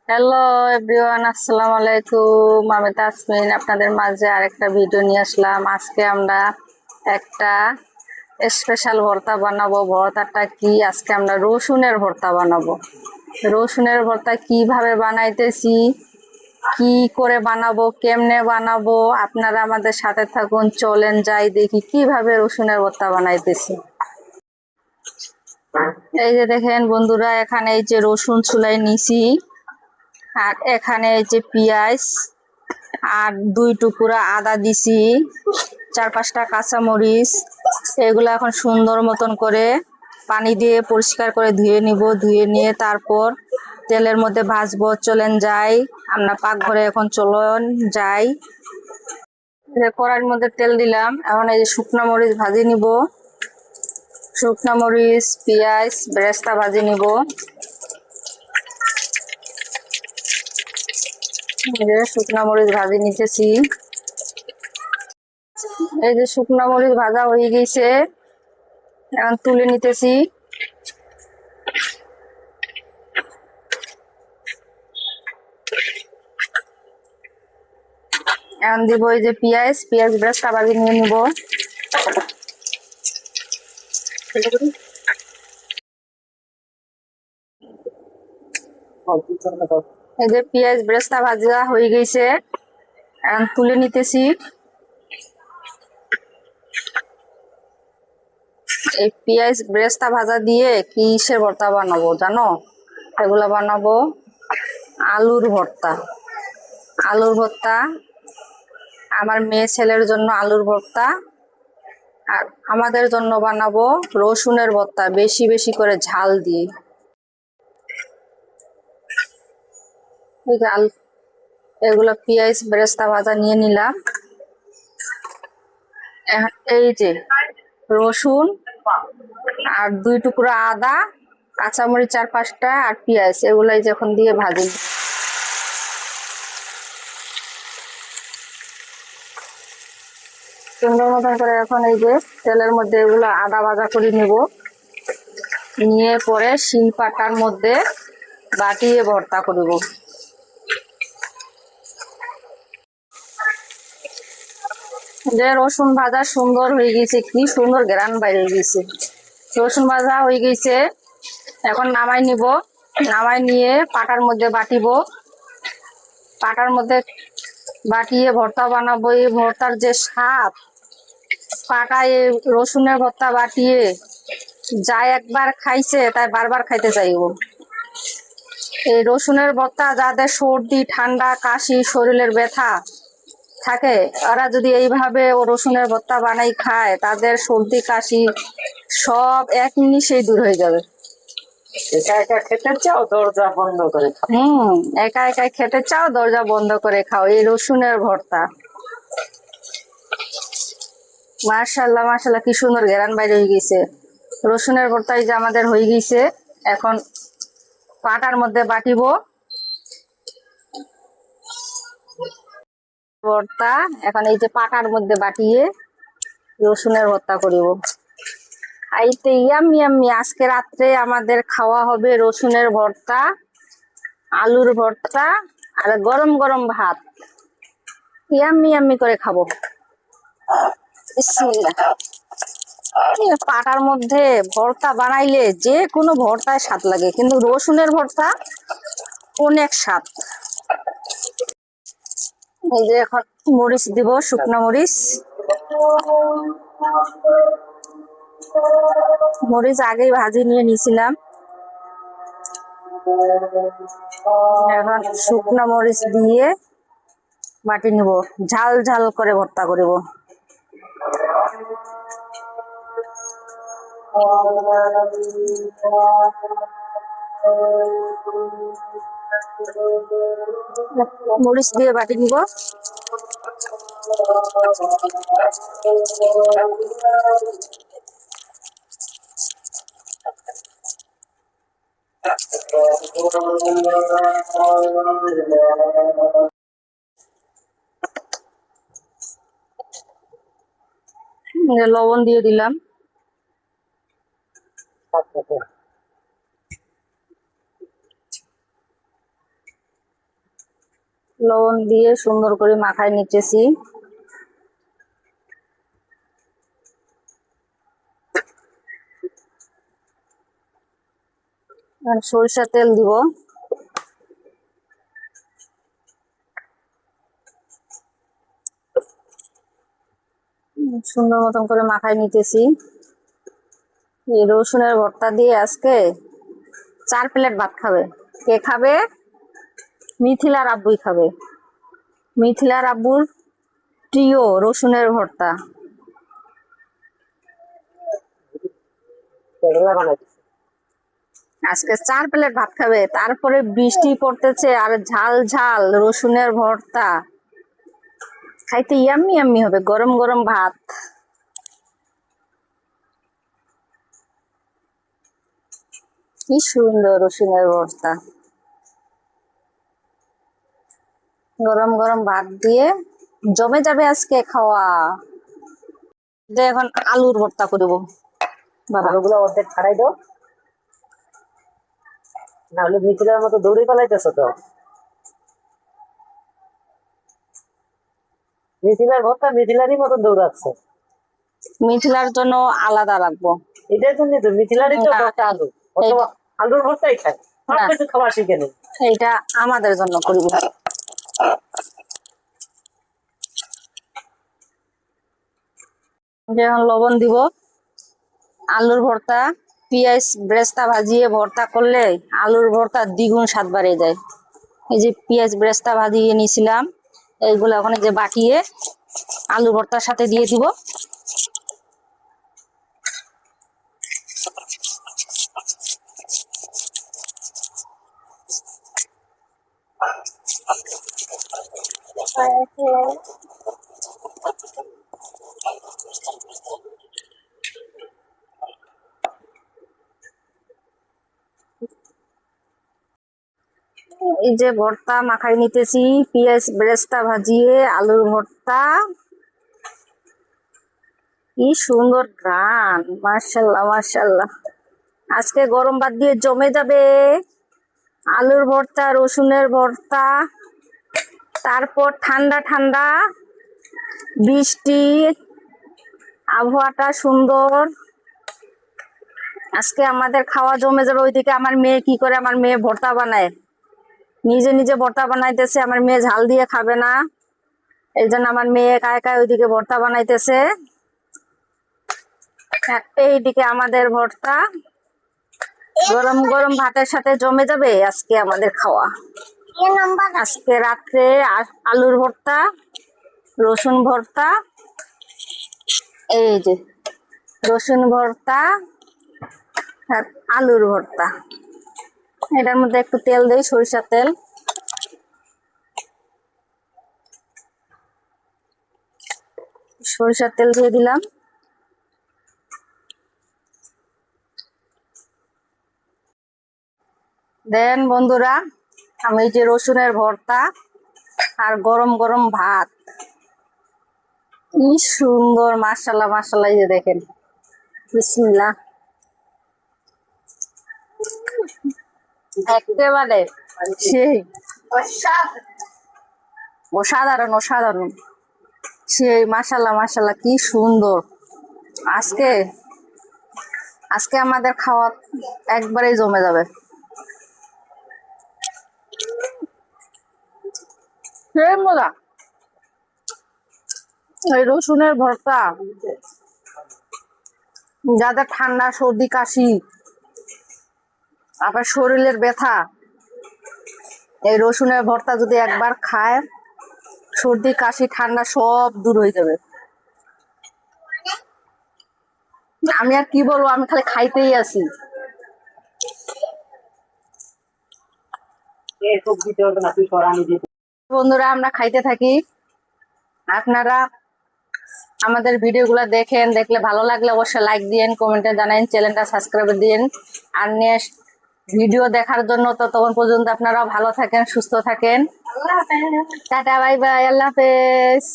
Hello everyone, আসসালামু আলাইকুম। আমি তাসমিন আপনাদের মাঝে আরেকটা ভিডিও নিয়ে আসলাম। আজকে আমরা একটা স্পেশাল ভর্তা বানাবো। ভর্তাটা কি? আজকে আমরা রসুনের ভর্তা বানাবো। রসুনের ভর্তা কিভাবে বানাইতেছি, কি করে বানাবো, কেমনে বানাবো, আপনারা আমাদের সাথে থাকুন। চলেন যাই দেখি কিভাবে রসুনের ভর্তা বানাইতেছি। এই যে দেখেন বন্ধুরা, এখানে এই যে রসুন চুলাই নিছি, আর এখানে এই যে পেঁয়াজ, আর দুই টুকরা আদা দিছি, 4-5টা কাঁচামরিচ। এগুলো এখন সুন্দর মতন করে পানি দিয়ে পরিষ্কার করে ধুয়ে নিব। ধুয়ে নিয়ে তারপর তেলের মধ্যে ভাজবো। চলেন যাই, আমরা পাকঘরে এখন চলন যাই। কড়াইয়ের মধ্যে তেল দিলাম, এখন এই যে শুকনো মরিচ ভাজি নিব। শুকনো মরিচ, পেঁয়াজ, বেরেস্তা ভাজি নিব। শুকনো মরিচ ভাজি নিতেছি। এই যে শুকনো মরিচ ভাজা হয়ে গেছে, এখন তুলে নিতেছি। এখন দিব এই যে পেঁয়াজ, বেরেস্তা ভাজি নিয়ে নিব। এই যে পেঁয়াজ বেরেস্তা ভাজা হয়ে গেছে, এখন তুলে নিতেছি। এই পেঁয়াজ বেরেস্তা ভাজা দিয়ে কিসের ভর্তা বানাবো জানো? এগুলা বানাবো আলুর ভর্তা। আলুর ভর্তা, আমার মেয়ে ছেলের জন্য আলুর ভর্তা, আর আমাদের জন্য বানাবো রসুনের ভর্তা, বেশি বেশি করে ঝাল দিয়ে। এই যে এগুলো পেঁয়াজ বেরেস্তা ভাজা নিয়ে নিলাম। এই যে রসুন, আর দুই টুকরা আদা, কাঁচামরিচ 4-5টা, আর পেঁয়াজ, এগুলাই যখন দিয়ে ভাজি। সুন্দর মতন করে এখন এই যে তেলের মধ্যে এগুলো আদা ভাজা করে নিব। নিয়ে পরে শিলপাটার মধ্যে বাটিয়ে ভর্তা করব। যে রসুন ভাজা সুন্দর হয়ে গেছে, কি সুন্দর ঘ্রাণ বাইরে গেছে। রসুন ভাজা হয়ে গেছে, এখন নামাই নিব। নামাই নিয়ে পাটার মধ্যে বাটিব। পাটার মধ্যে বাটিয়ে ভর্তা বানাবো। এই ভর্তার যে স্বাদ, পাটায় রসুনের ভর্তা বাটিয়ে যা একবার খাইছে তাই বারবার খাইতে চাইবো। এই রসুনের ভর্তা যাদের সর্দি, ঠান্ডা, কাশি, শরীরের ব্যথা থাকে, ওরা যদি এইভাবে ও রসুনের ভর্তা বানাই খায়, তাদের সর্দি কাশি সব এক নিমিষেই দূর হয়ে যাবে। একা একা খেতে চাও, দরজা বন্ধ করে খাও। একা একা খেতে চাও, দরজা বন্ধ করে খাও এই রসুনের ভর্তা। মাশাআল্লাহ মাশাআল্লাহ, কি সুন্দর ঘেরান বাইরে হয়ে গেছে। রসুনের ভর্তা এই যে আমাদের হয়ে গেছে। এখন পাটার মধ্যে বাটিব ভর্তা। এখন এই যে পাটার মধ্যে বাটিয়ে রসুনের ভর্তা করিব। খাইতে ইয়াম্মি ইয়াম্মি। আজকে রাত্রে আমাদের খাওয়া হবে রসুনের ভর্তা, আলুর ভর্তা, আর গরম গরম ভাত। ইয়াম্মি ইয়াম্মি করে খাবো। বিসমিল্লাহ। পাটার মধ্যে ভর্তা বানাইলে যে কোনো ভর্তায় স্বাদ লাগে, কিন্তু রসুনের ভর্তা অনেক স্বাদ। এই যে এখন মরিচ দিব, শুকনো মরিচ। মরিচ আগেই ভাজি নিয়ে নিয়েছিলাম। এখন শুকনো মরিচ দিয়ে বাটি নিব, ঝাল ঝাল করে ভর্তা করিব। মরিচ দিয়ে বাটি নিব। লবণ দিয়ে দিলাম। লবণ দিয়ে সুন্দর করে মাখায় নিতেছি। আর সরিষার তেল দিব। সুন্দর মতন করে মাখায় নিতেছি। এই রসুনের ভর্তা দিয়ে আজকে 4 প্লেট ভাত খাবে। কে খাবে? মিথিলার আব্বুই খাবে। মিথিলার আব্বুর প্রিয় রসুনের ভর্তা। আজকে 4 প্লেট ভাত খাবে। তারপরে বৃষ্টি পড়তেছে আর ঝাল ঝাল রসুনের ভর্তা খাইতে ইয়াম্মি ইয়াম্মি হবে। গরম গরম ভাত। কি সুন্দর রসুনের ভর্তা। গরম গরম ভাত দিয়ে জমে যাবে আজকে খাওয়া। এখন আলুর ভর্তা করব। বাবা আলুগুলো অর্ধেক ছাড়াই দাও, নাহলে মিথিলার মতো দৌড়ে পালাইতেছো তো। মিথিলার ভর্তা মিথিলারই মতো দৌড়াচ্ছে। মিথিলার জন্য আলাদা রাখবো। এটার জন্য তো মিথিলারই তো না, ভর্তা আলু, অথবা আলুর ভর্তাই খায়। সব না, কিছু খাওয়া শিখে নেই। এইটা আমাদের জন্য করব। যেমন লবণ দিব। আলুর ভর্তা পেঁয়াজ বেরেস্তা ভাজিয়ে ভর্তা করলে আলুর ভর্তা দ্বিগুণ স্বাদ বাড়িয়ে যায়। এই যে পেঁয়াজ বেরেস্তা ভাজিয়ে নিয়েছিলাম, এইগুলো এখন এই যে বাটিয়ে আলু ভর্তার সাথে দিয়ে দিব। এই যে ভর্তা মাখাই নিতেছি, পেঁয়াজ বেরেস্তা ভাজিয়ে আলুর ভর্তা। কি সুন্দর ঘ্রাণ, মাশাআল্লাহ মাশাআল্লাহ। আজকে গরম ভাত দিয়ে জমে যাবে। আলুর ভর্তা, রসুনের ভর্তা, তারপর ঠান্ডা ঠান্ডা বৃষ্টি, আবহাওয়াটা সুন্দর। আজকে আমাদের খাওয়া জমে যাবে। ওইদিকে আমার মেয়ে কি করে, আমার মেয়ে ভর্তা বানায়, নিজে নিজে ভর্তা বানাইতেছে। আমার মেয়ে ঝাল দিয়ে খাবে না, এই জন্য আমার মেয়ে একা একা ওইদিকে ভর্তা বানাইতেছে। এইদিকে আমাদের ভর্তা গরম গরম ভাতের সাথে জমে যাবে আজকে আমাদের খাওয়া। আজকে রাত্রে আলুর ভর্তা, রসুন ভর্তা, এই যে রসুন ভর্তা আর আলুর ভর্তা। এটার মধ্যে একটু তেল দেই, সরিষার তেল। সরিষার তেল দিয়ে দিলাম। দেন বন্ধুরা, আমি এই যে রসুনের ভর্তা আর গরম গরম ভাত, কি সুন্দর, মাশাআল্লাহ মাশাআল্লাহ। এই যে দেখেন, বিসমিল্লাহ। একেবারে সেই অসাধারণ অসাধারণ, সেই মাশাআল্লাহ মাশাআল্লাহ, কি সুন্দর। আজকে আজকে আমাদের খাওয়া একবারেই জমে যাবে। সেই মজা। এই রসুনের ভর্তা যাদের ঠান্ডা সর্দি কাশি, আবার শরীরের ব্যথা, এই রসুনের ভর্তা যদি একবার খায়, সর্দি কাশি ঠান্ডা সব দূর হয়ে যাবে। আমি আর কি বলবো, আমি খালি খাইতেই আছি। বন্ধুরা, আমরা খাইতে থাকি, আপনারা আমাদের ভিডিওগুলো দেখেন। দেখলে ভালো লাগলে অবশ্যই লাইক দিন, কমেন্টে জানান, চ্যানেলটা সাবস্ক্রাইব দিন। আর নেক্সট ভিডিও দেখার জন্য ততক্ষণ পর্যন্ত আপনারা ভালো থাকেন, সুস্থ থাকেন। টাটা, বাই বাই, আল্লাহ হাফেজ।